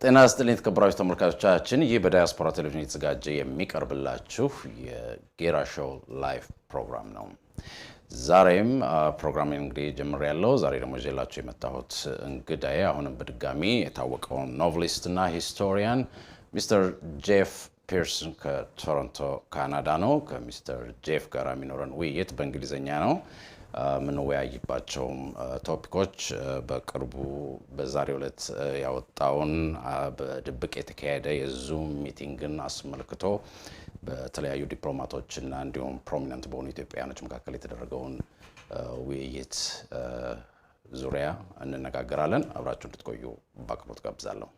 ጤና ይስጥልኝ ተከብራችሁ ተመልካቾቻችን ይህ በዳያስፖራ ቴሌቪዥን የተዘጋጀ የሚቀርብላችሁ የጌራ ሾው ላይቭ ፕሮግራም ነው። ዛሬም ፕሮግራሜን እንግዲህ ጀምሬያለሁ። ዛሬ ደግሞ ይዤላችሁ የመጣሁት እንግዳዬ አሁንም በድጋሚ የታወቀው ኖቨሊስት እና ሂስቶሪያን ሚስተር ጄፍ ፒርስ ከቶሮንቶ ካናዳ ነው። ከሚስተር ጄፍ ጋር የሚኖረን ውይይት በእንግሊዝኛ ነው። ምንወያይባቸው ቶፒኮች በቅርቡ በዛሬው ዕለት ያወጣውን በድብቅ የተካሄደ የዙም ሚቲንግን አስመልክቶ በተለያዩ ዲፕሎማቶችና እንዲሁም ፕሮሚነንት በሆኑ ኢትዮጵያውያኖች መካከል የተደረገውን ውይይት ዙሪያ እንነጋገራለን። አብራችሁ እንድትቆዩ በአክብሮት ጋብዛለሁ።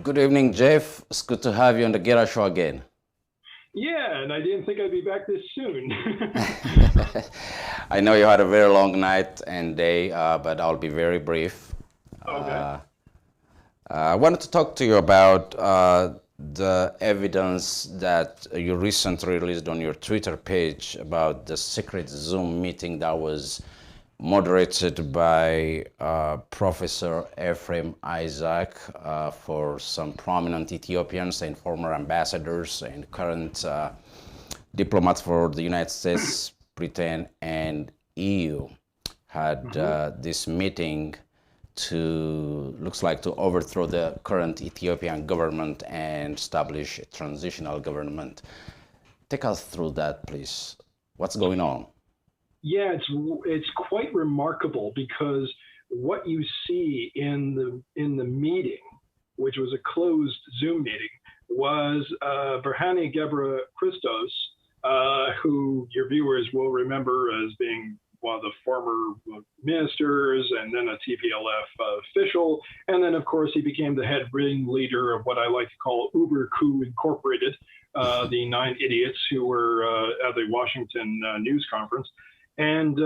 Good evening, Jeff. It's good to have you on the Gera Show again. Yeah, and I didn't think I'd be back this soon. I know you had a very long night and day, but I'll be very brief. Okay. I wanted to talk to you about the evidence that you recently released on your Twitter page about the secret Zoom meeting that was moderated by Professor Ephraim Isaac for some prominent Ethiopians and former ambassadors and current diplomats for the United States, Britain, and EU had this meeting looks like to overthrow the current Ethiopian government and establish a transitional government. Take us through that, please. What's going on? Yeah, it's quite remarkable because what you see in the meeting, which was a closed Zoom meeting, was Berhane Gebra Christos, who your viewers will remember as being one of the former ministers and then a TPLF official. And then, of course, he became the head ringleader of what I like to call Uber Coup Incorporated, the 9 idiots who were at the Washington news conference. And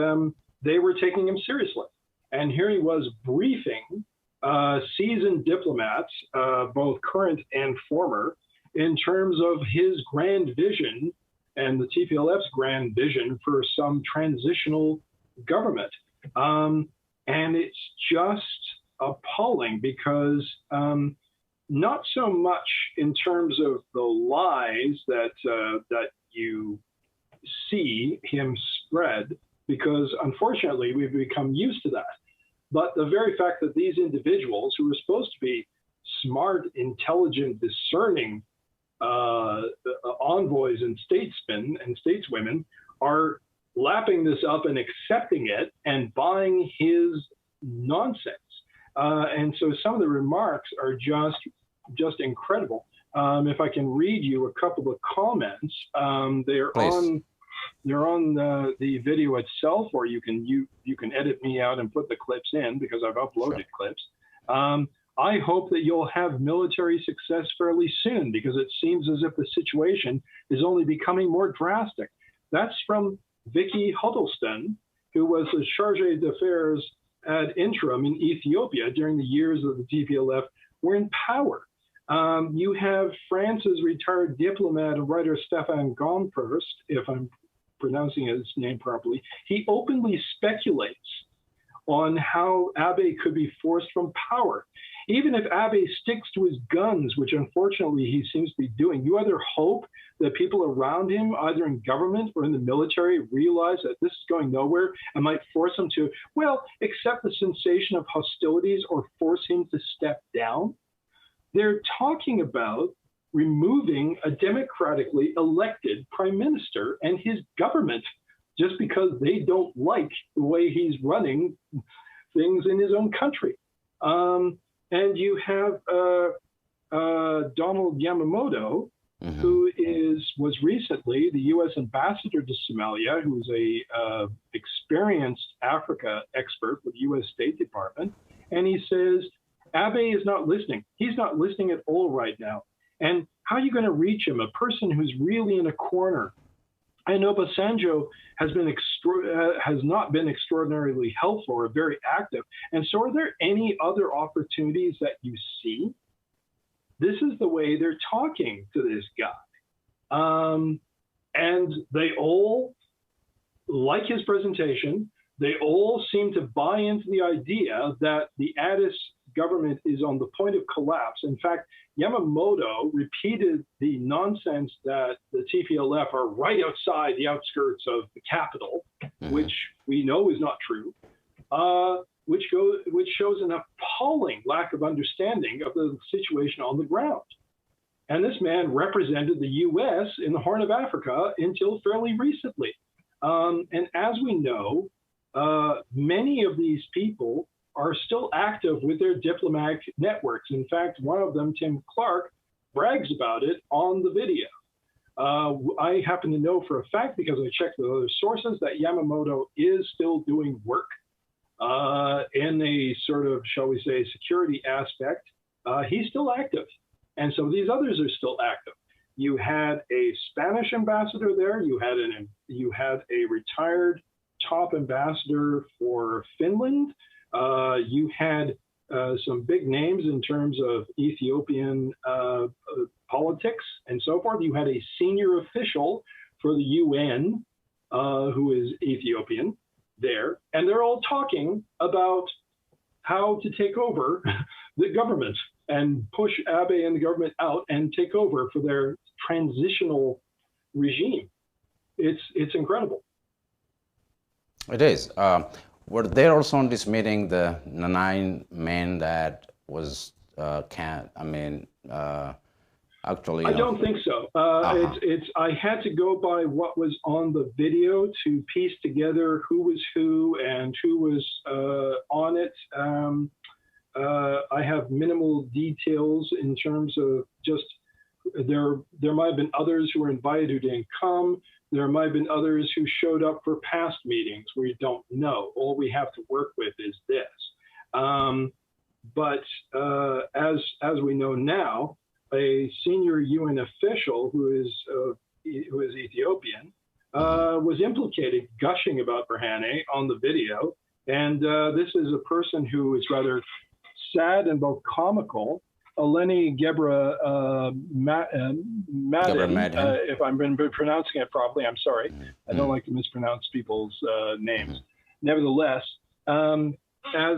they were taking him seriously. And here he was briefing seasoned diplomats, both current and former, in terms of his grand vision and the TPLF's grand vision for some transitional government. And it's just appalling because not so much in terms of the lies that you see him spread, because unfortunately we've become used to that. But the very fact that these individuals who are supposed to be smart, intelligent, discerning envoys and statesmen and stateswomen are lapping this up and accepting it and buying his nonsense. And so some of the remarks are just incredible. If I can read you a couple of comments, they're on the video itself, or you can edit me out and put the clips in because I've uploaded clips. I hope that you'll have military success fairly soon because it seems as if the situation is only becoming more drastic. That's from Vicky Huddleston, who was the chargé d'affaires ad interim in Ethiopia during the years of the TPLF were in power. You have France's retired diplomat and writer Stefan Gonfirst, if I'm pronouncing his name properly. He openly speculates on how Abe could be forced from power. Even if Abe sticks to his guns, which unfortunately he seems to be doing, you either hope that people around him, either in government or in the military, realize that this is going nowhere and might force him to, accept the sensation of hostilities or force him to step down. They're talking about removing a democratically elected prime minister and his government just because they don't like the way he's running things in his own country. And you have Donald Yamamoto, who was recently the U.S. ambassador to Somalia, who's a experienced Africa expert with the U.S. State Department, and he says Abe is not listening. He's not listening at all right now. And how are you going to reach him? A person who's really in a corner. I know Obasanjo has not been extraordinarily helpful or very active. And so, are there any other opportunities that you see? This is the way they're talking to this guy. And they all like his presentation. They all seem to buy into the idea that the Addis government is on the point of collapse. In fact, Yamamoto repeated the nonsense that the TPLF are right outside the outskirts of the capital, which we know is not true. Which shows an appalling lack of understanding of the situation on the ground. And this man represented the U.S. in the Horn of Africa until fairly recently. And as we know, many of these people are still active with their diplomatic networks. In fact, one of them, Tim Clark, brags about it on the video. I happen to know for a fact, because I checked with other sources, that Yamamoto is still doing work in a sort of, shall we say, security aspect. He's still active. And so these others are still active. You had a Spanish ambassador there. You had a retired top ambassador for Finland. You had some big names in terms of Ethiopian politics and so forth. You had a senior official for the UN who is Ethiopian there, and they're all talking about how to take over the government and push Abe and the government out and take over for their transitional regime. It's incredible. It is. Were there also on this meeting the 9 men that was actually? I don't think so. I had to go by what was on the video to piece together who was who and who was on it. I have minimal details in terms of just there might have been others who were invited who didn't come. There might have been others who showed up for past meetings. We don't know. All we have to work with is this. But as we know now, a senior UN official who is Ethiopian was implicated, gushing about Berhane on the video. And this is a person who is rather sad and both comical. Eleni Gera if I'm pronouncing it properly, I'm sorry. I don't like to mispronounce people's names. Nevertheless, as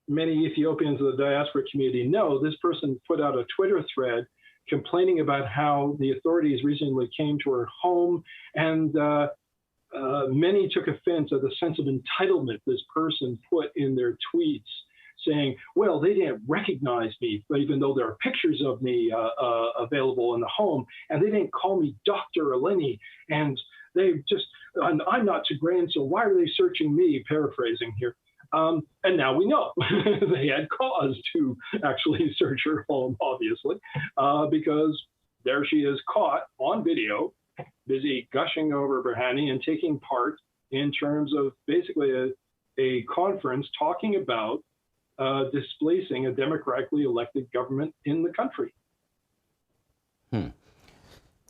many Ethiopians of the diaspora community know, this person put out a Twitter thread complaining about how the authorities recently came to her home, and many took offense at the sense of entitlement this person put in their tweets, saying, well, they didn't recognize me, even though there are pictures of me available in the home, and they didn't call me Dr. Eleni, and I'm not Tigrayan, so why are they searching me? Paraphrasing here. And now we know they had cause to actually search her home, obviously, because there she is caught on video, busy gushing over Berhane and taking part in terms of basically a conference talking about displacing a democratically elected government in the country.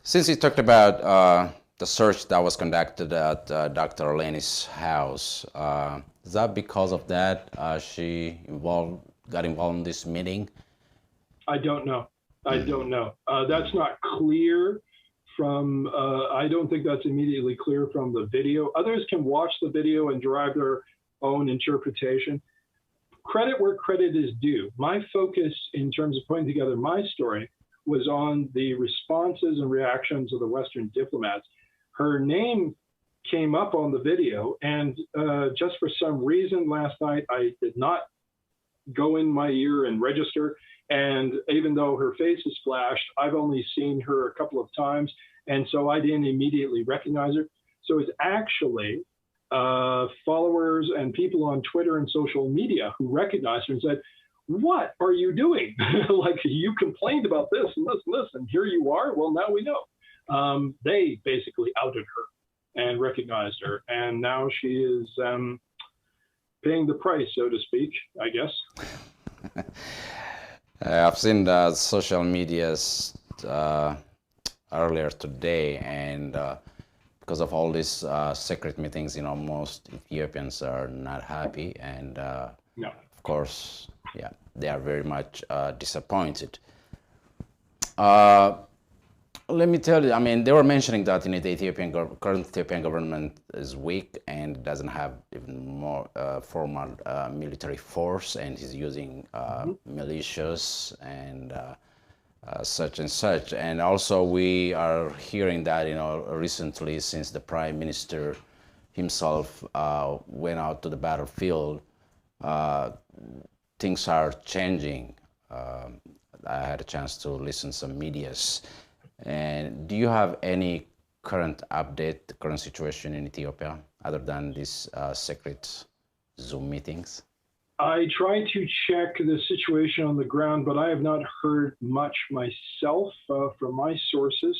Since you talked about the search that was conducted at Dr. Eleni's house, is that because of that she got involved in this meeting? I don't know. That's not clear from, I don't think that's immediately clear from the video. Others can watch the video and derive their own interpretation. Credit where credit is due. My focus in terms of putting together my story was on the responses and reactions of the Western diplomats. Her name came up on the video, and just for some reason last night, I did not go in my ear and register. And even though her face is flashed, I've only seen her a couple of times, and so I didn't immediately recognize her. So it's actually followers and people on Twitter and social media who recognized her and said, what are you doing? Like, you complained about this and this and this, and here you are. Well, now we know. They basically outed her and recognized her, and now she is paying the price, so to speak, I guess. I've seen the social medias earlier today, and because of all these secret meetings, most Ethiopians are not happy, and No. of course, yeah, they are very much disappointed. Let me tell you, I mean, they were mentioning that the current Ethiopian government is weak and doesn't have even more formal military force, and is using militias and such and such. And also we are hearing that, recently, since the Prime Minister himself went out to the battlefield, things are changing. I had a chance to listen to some medias. And do you have any current update, current situation in Ethiopia, other than these secret Zoom meetings? I try to check the situation on the ground, but I have not heard much myself from my sources.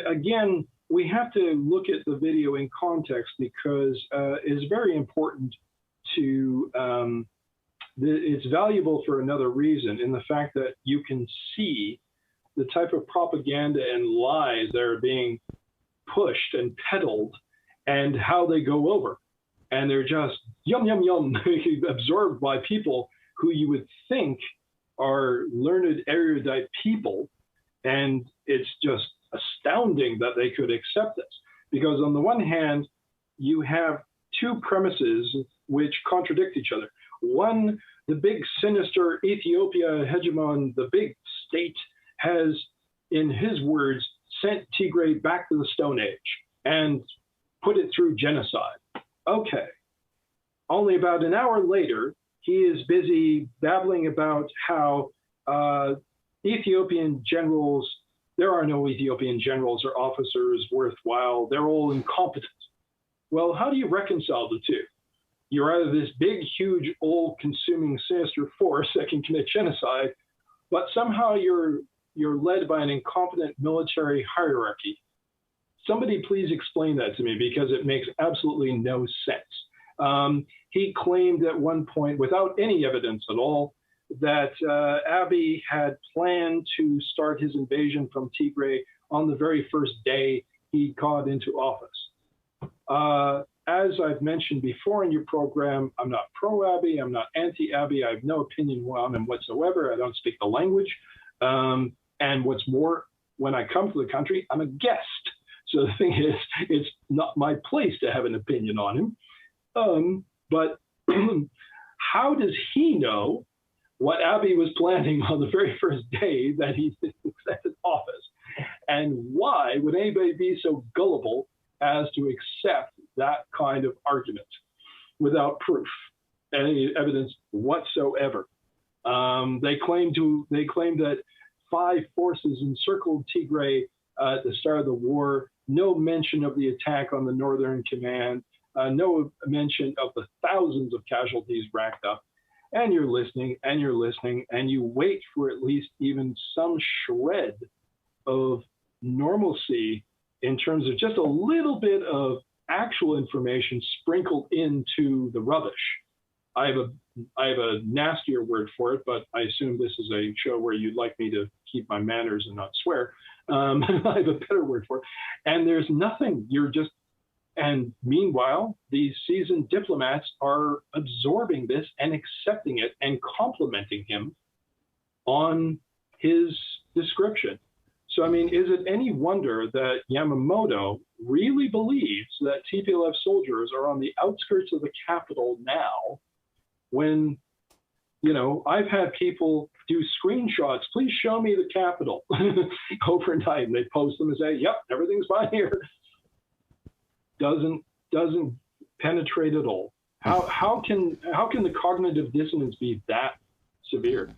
Again, we have to look at the video in context, because it's very important to, it's valuable for another reason, in the fact that you can see the type of propaganda and lies that are being pushed and peddled, and how they go over. And they're just yum, yum, yum, absorbed by people who you would think are learned, erudite people. And it's just astounding that they could accept this. Because on the one hand, you have two premises which contradict each other. One, the big sinister Ethiopia hegemon, the big state, has, in his words, sent Tigray back to the Stone Age and put it through genocide. Okay. Only about an hour later, he is busy babbling about how Ethiopian generals, there are no Ethiopian generals or officers worthwhile. They're all incompetent. Well, how do you reconcile the two? You're either this big, huge, all-consuming, sinister force that can commit genocide, but somehow you're led by an incompetent military hierarchy. Somebody please explain that to me, because it makes absolutely no sense. He claimed at one point, without any evidence at all, that Abiy had planned to start his invasion from Tigray on the very first day he got into office. As I've mentioned before in your program, I'm not pro-Abiy, I'm not anti-Abiy, I have no opinion on him whatsoever, I don't speak the language. And what's more, when I come to the country, I'm a guest. So the thing is, it's not my place to have an opinion on him. But how does he know what Abiy was planning on the very first day that he accepted office? And why would anybody be so gullible as to accept that kind of argument without proof, any evidence whatsoever? They claim that 5 forces encircled Tigray at the start of the war. No mention of the attack on the Northern Command. No mention of the thousands of casualties racked up. And you're listening, and you're listening, and you wait for at least even some shred of normalcy in terms of just a little bit of actual information sprinkled into the rubbish. I have a nastier word for it, but I assume this is a show where you'd like me to keep my manners and not swear. I have a better word for it. And there's nothing. And meanwhile, these seasoned diplomats are absorbing this and accepting it and complimenting him on his description. So, I mean, is it any wonder that Yamamoto really believes that TPLF soldiers are on the outskirts of the capital now, when, I've had people do screenshots, please show me the capital overnight, and they post them and say, yep, everything's fine here. Doesn't penetrate at all. How can the cognitive dissonance be that severe?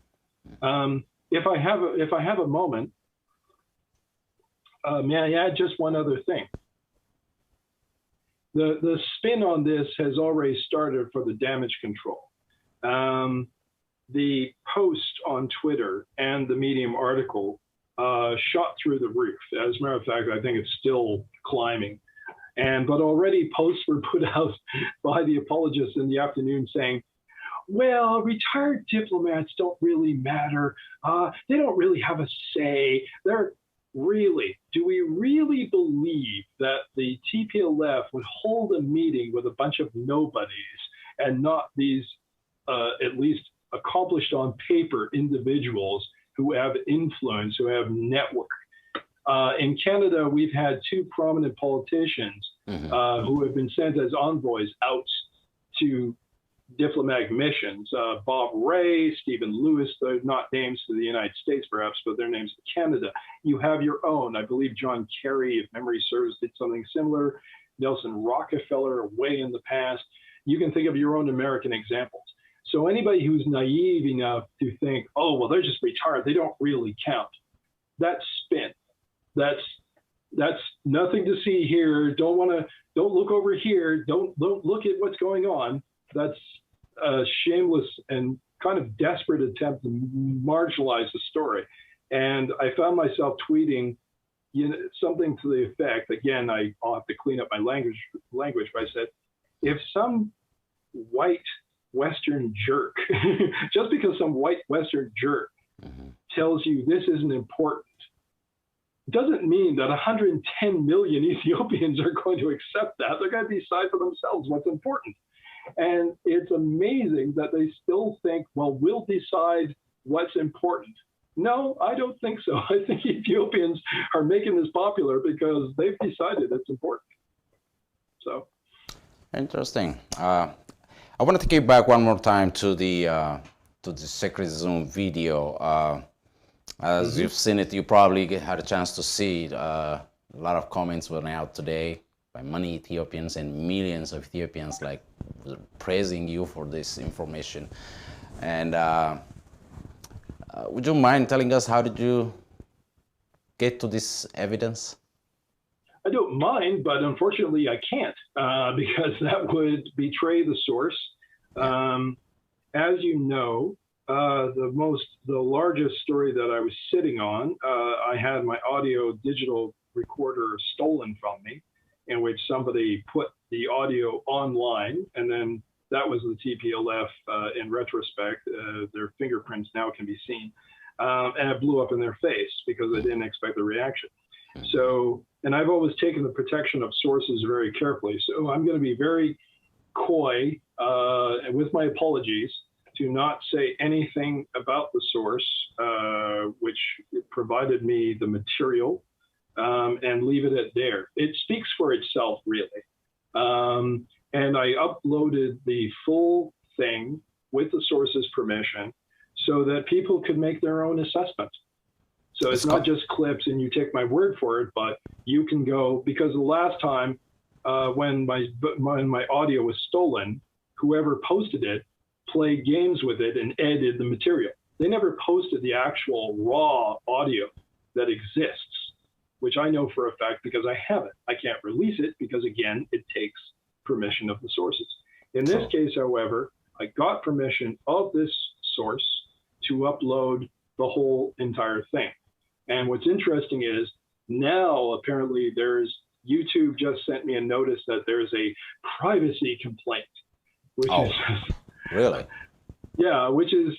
If I have a moment, may I add just one other thing? The spin on this has already started for the damage control. the post on Twitter and the Medium article shot through the roof. As a matter of fact, I think it's still climbing. But already posts were put out by the apologists in the afternoon saying, well, retired diplomats don't really matter. They don't really have a say. Do we really believe that the TPLF would hold a meeting with a bunch of nobodies and not these, at least accomplished on paper, individuals who have influence, who have network? In Canada, we've had two prominent politicians who have been sent as envoys out to diplomatic missions. Bob Ray, Stephen Lewis, they're not names to the United States perhaps, but they're names to Canada. You have your own. I believe John Kerry, if memory serves, did something similar. Nelson Rockefeller, way in the past. You can think of your own American examples. So anybody who's naive enough to think, oh, well, they're just retired, they don't really count. That's spin. That's nothing to see here. Don't look over here. Don't look at what's going on. That's a shameless and kind of desperate attempt to marginalize the story. And I found myself tweeting something to the effect, again, I'll have to clean up my language, but I said, if some white Western jerk, just because some white Western jerk tells you this isn't important, doesn't mean that 110 million Ethiopians are going to accept that. They're going to decide for themselves what's important. And it's amazing that they still think, well, we'll decide what's important. No, I don't think so. I think Ethiopians are making this popular because they've decided it's important. So interesting. I want to take you back one more time to the Secret Zoom video. As you've seen it, you probably had a chance to see a lot of comments went out today by many Ethiopians and millions of Ethiopians praising you for this information. And would you mind telling us, how did you get to this evidence? I don't mind, but unfortunately I can't because that would betray the source. As you know, the largest story that I was sitting on, I had my audio digital recorder stolen from me, in which somebody put the audio online, and then that was the TPLF. In retrospect, their fingerprints now can be seen, and it blew up in their face because they didn't expect the reaction. So, and I've always taken the protection of sources very carefully. So I'm going to be very coy, and with my apologies, to not say anything about the source, which provided me the material, and leave it at there. It speaks for itself, really. And I uploaded the full thing with the source's permission so that people could make their own assessment. So it's not just clips and you take my word for it, but you can go, because the last time when my audio was stolen, whoever posted it played games with it and edited the material. They never posted the actual raw audio that exists, which I know for a fact because I have it. I can't release it because, again, it takes permission of the sources. In this case, however, I got permission of this source to upload the whole entire thing. And what's interesting is now apparently YouTube just sent me a notice that there's a privacy complaint, which is really? Yeah, which is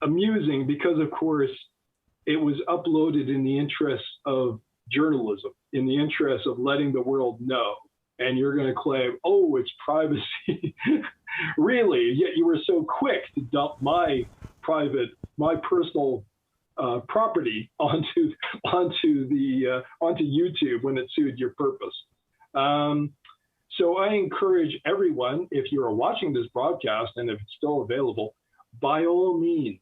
amusing because, of course, it was uploaded in the interest of journalism, in the interest of letting the world know. And you're going to claim, oh, it's privacy. Really? Yet you were so quick to dump my personal property onto YouTube when it suited your purpose. So I encourage everyone, if you are watching this broadcast and if it's still available, by all means,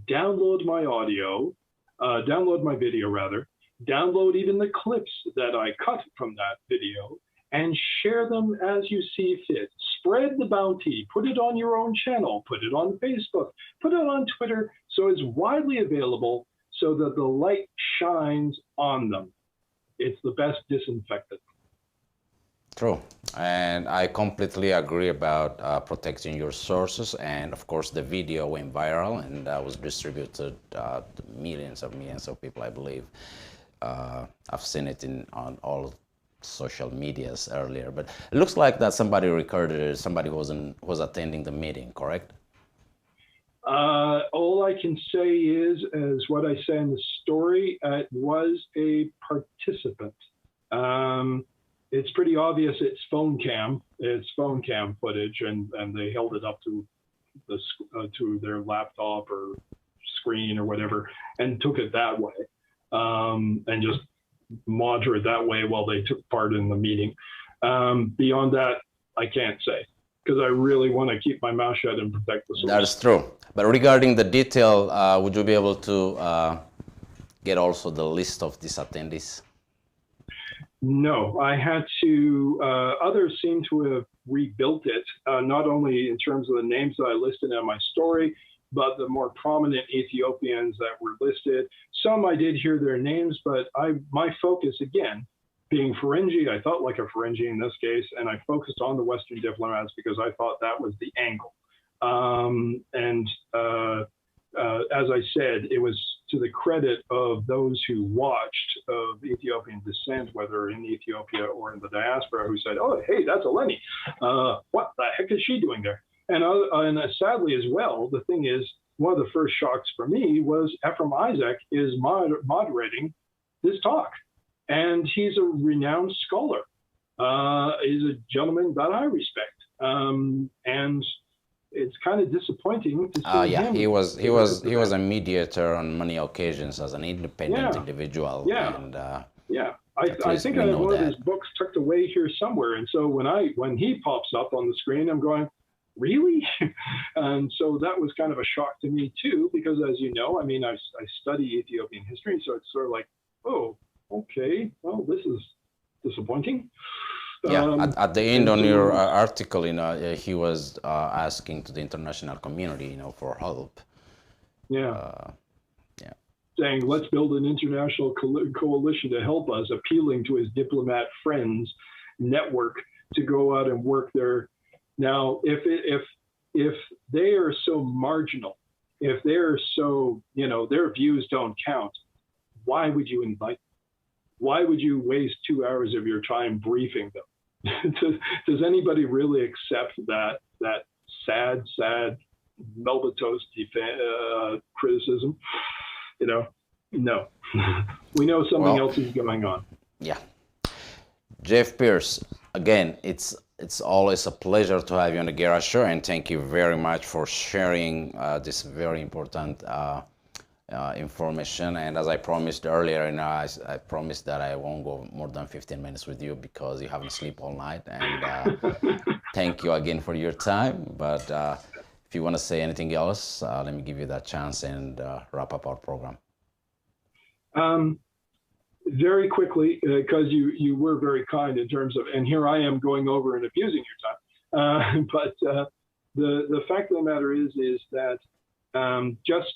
download my audio, download my video rather, download even the clips that I cut from that video, and share them as you see fit. Spread the bounty, put it on your own channel, put it on Facebook, put it on Twitter, so it's widely available so that the light shines on them. It's the best disinfectant. True. And I completely agree about protecting your sources. And of course, the video went viral and was distributed to millions of people, I believe. I've seen it on all social medias earlier, but it looks like that somebody recorded it, somebody was attending the meeting, correct? All I can say is what I say in the story, it was a participant. It's pretty obvious it's phone cam footage, and they held it up to their laptop or screen or whatever and took it that way, and just monitor it that way while they took part in the meeting. Beyond that, I can't say, because I really want to keep my mouth shut and protect the source. That is true. But regarding the detail, would you be able to get also the list of these attendees? No, I had to, others seem to have rebuilt it, not only in terms of the names that I listed in my story, but the more prominent Ethiopians that were listed. Some I did hear their names, but my focus, again, being Ferengi, I felt like a Ferengi in this case, and I focused on the Western diplomats because I thought that was the angle. As I said, it was to the credit of those who watched of Ethiopian descent, whether in Ethiopia or in the diaspora, who said, "Oh, hey, that's Eleni. What the heck is she doing there?" And sadly as well, the thing is, one of the first shocks for me was Ephraim Isaac is moderating this talk, and he's a renowned scholar. He's a gentleman that I respect, and it's kind of disappointing to see him. He was a mediator on many occasions as an independent individual. Yeah. And, I think I have one of his books tucked away here somewhere. And so when he pops up on the screen, I'm going, really? And so that was kind of a shock to me too, because as you know, I mean, I study Ethiopian history, so it's sort of like, oh, okay, well, this is disappointing. Yeah, at the end on your article, he was asking to the international community, for help. Yeah. Saying, let's build an international coalition to help us, appealing to his diplomat friends network to go out and work there. Now, if they are so marginal, if they're so, their views don't count, why would you invite them? Why would you waste 2 hours of your time briefing them? Does anybody really accept that sad Melba-Toast criticism? No. We know something else is going on. Yeah. Jeff Pearce, again, it's always a pleasure to have you on the Gera Show, and thank you very much for sharing this very important information. And as I promised earlier, I promised that I won't go more than 15 minutes with you because you haven't slept all night. And thank you again for your time. But if you want to say anything else, let me give you that chance and wrap up our program. Very quickly, because you were very kind in terms of, and here I am going over and abusing your time. But the fact of the matter is that just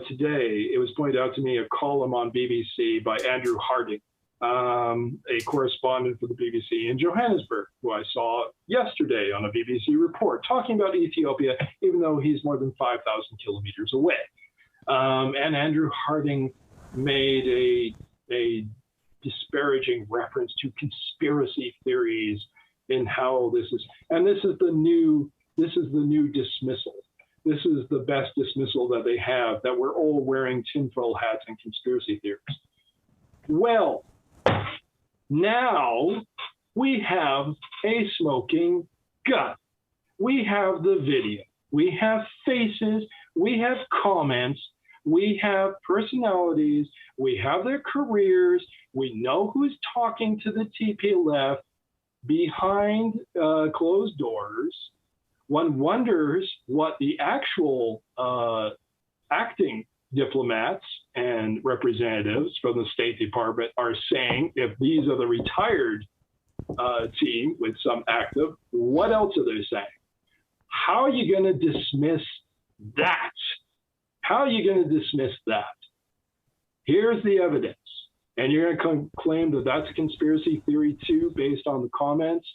today, it was pointed out to me a column on BBC by Andrew Harding, a correspondent for the BBC in Johannesburg, who I saw yesterday on a BBC report talking about Ethiopia, even though he's more than 5,000 kilometers away. And Andrew Harding made a disparaging reference to conspiracy theories in how this is, and this is the new dismissal. This is the best dismissal that they have, that we're all wearing tinfoil hats and conspiracy theories. Well, now we have a smoking gun. We have the video. We have faces. We have comments. We have personalities. We have their careers. We know who's talking to the TPLF behind closed doors. One wonders what the actual acting diplomats and representatives from the State Department are saying. If these are the retired team with some active, what else are they saying? How are you going to dismiss that? How are you going to dismiss that? Here's the evidence. And you're going to claim that that's a conspiracy theory too, based on the comments?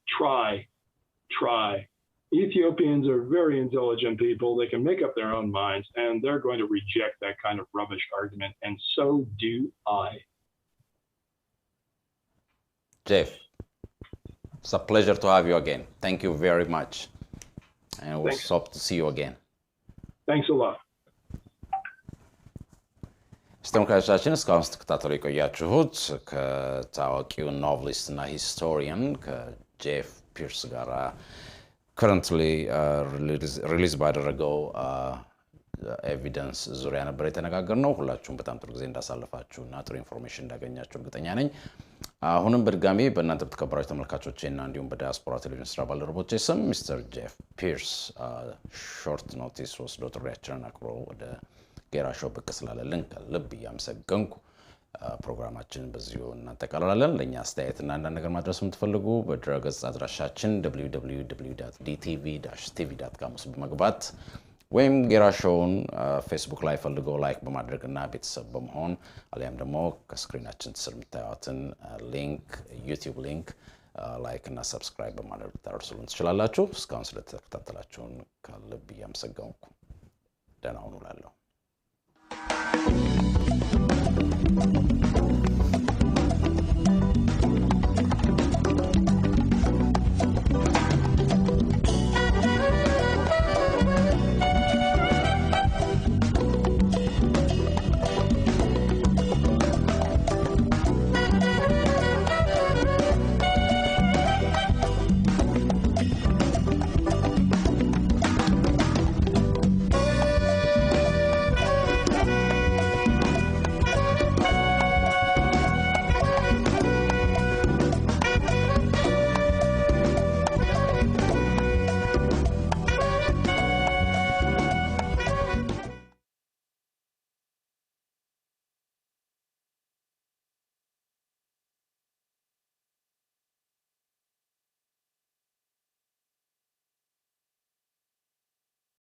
Try. Ethiopians are very intelligent people. They can make up their own minds, and they're going to reject that kind of rubbish argument, and so do I. Jeff, it's a pleasure to have you again. Thank you very much. And we'll hope to see you again. Thanks a lot. ተመልካቾቻችን እስካሁን ስትከታተሉ የቆያችሁት ከታዋቂው ኖቨሊስት እና ሂስቶሪያን ከጄፍ ፒርስ ጋር currently ሪሊዝ ባደረገው ኤቪደንስ ዙሪያ ነበር የተነጋገርነው። ሁላችሁም በጣም ጥሩ ጊዜ እንዳሳለፋችሁና ጥሩ ኢንፎርሜሽን እንዳገኛችሁ እርግጠኛ ነኝ። አሁንም በድጋሚ በእናንተ ተከበራችሁ ተመልካቾቼና እንዲሁም በዲያስፖራ ቴሌቪዥን ስራ ባልደረቦቼ ስም ሚስተር ጄፍ ፒርስ ሾርት ኖቲስ ወስዶ ጥሪያችንን አክብሮ ወደ ጌራ ሾው ብቅ ስላለልን ከልብ እያመሰገንኩ ፕሮግራማችንን በዚሁ እናጠቃልላለን። ለኛ አስተያየትና አንዳንድ ነገር ማድረስ የምትፈልጉ በድረገጽ አድራሻችን www.dtv-tv.com ውስጥ በመግባት ወይም ጌራ ሾውን ፌስቡክ ላይ ፈልገው ላይክ በማድረግና ቤተሰብ በመሆን አሊያም ደግሞ ከስክሪናችን ስር የምታዩትን ሊንክ ዩቲዩብ ሊንክ ላይክ እና ሰብስክራይብ በማድረግ ታደርሱልን ትችላላችሁ። እስካሁን ስለተከታተላችሁን ከልብ እያመሰገንኩ ደህና ሁኑ እላለሁ።